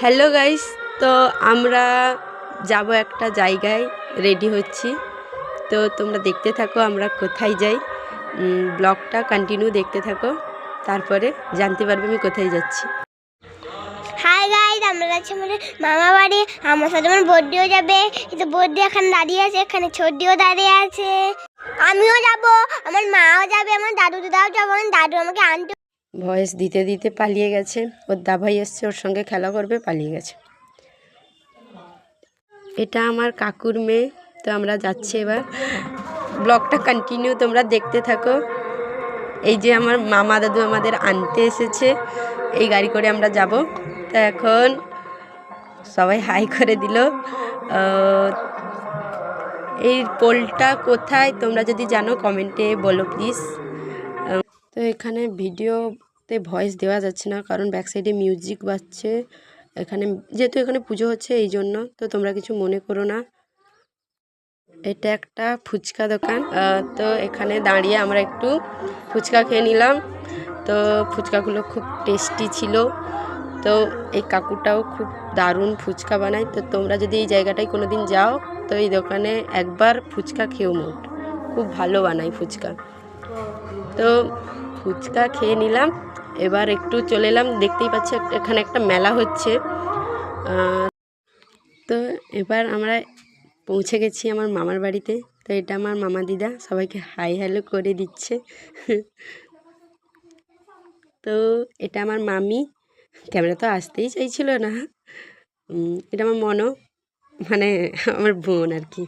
Hello guys, তো আমরা যাব একটা জায়গায়, রেডি হচ্ছি। তো তোমরা দেখতে থাকো আমরা কোথায় যাই। ব্লগটা কন্টিনিউ দেখতে থাকো, তারপরে জানতে পারবে আমি কোথায় যাচ্ছি। হাই গাইস, আমরা যাচ্ছি আমাদের মামা বাড়ি। আমার সাথে আমার বর্দিও যাবে। কিন্তু বর্দি এখানে দাঁড়িয়ে আছে, এখানে ছোটদিও দাঁড়িয়ে আছে। আমিও যাব, আমার মাও যাবে, আমার দাদাও যাবো। আমার দাদু আমাকে আনতে ভয়েস দিতে দিতে পালিয়ে গেছে। ওর দাভাই এসছে, ওর সঙ্গে খেলা করবে, পালিয়ে গেছে। এটা আমার কাকুর মেয়ে। তো আমরা যাচ্ছি এবার। ব্লগটা কন্টিনিউ তোমরা দেখতে থাকো। এই যে আমার মামা দাদু আমাদের আনতে এসেছে, এই গাড়ি করে আমরা যাব। তো এখন সবাই হাই করে দিল। এই পোলটা কোথায় তোমরা যদি জানো কমেন্টে বলো প্লিজ। তো এখানে ভিডিওতে ভয়েস দেওয়া যাচ্ছে না, কারণ ব্যাক সাইডে মিউজিক বাজছে। এখানে যেহেতু এখানে পুজো হচ্ছে এই জন্য, তো তোমরা কিছু মনে করো না। এটা একটা ফুচকা দোকান। তো এখানে দাঁড়িয়ে আমরা একটু ফুচকা খেয়ে নিলাম। তো ফুচকাগুলো খুব টেস্টি ছিল। তো এই কাকুটাও খুব দারুণ ফুচকা বানায়। তো তোমরা যদি এই জায়গাটায় কোনো দিন যাও, তো এই দোকানে একবার ফুচকা খেয়েও মোট, খুব ভালো বানায় ফুচকা। তো ফুচকা খেয়ে নিলাম, এবার একটু চলে এলাম। দেখতেই পাচ্ছি এখানে একটা মেলা হচ্ছে। তো এবার আমরা পৌঁছে গেছি আমার মামার বাড়িতে। তো এটা আমার মামা দিদা, সবাইকে হাই হ্যালো করে দিচ্ছে। তো এটা আমার মামি, ক্যামেরা তো আসতেই চাইছিল না। এটা আমার মানে আমার বোন আর কি।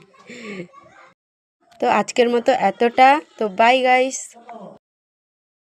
তো আজকের মতো এতটা। তো বাই গাইস।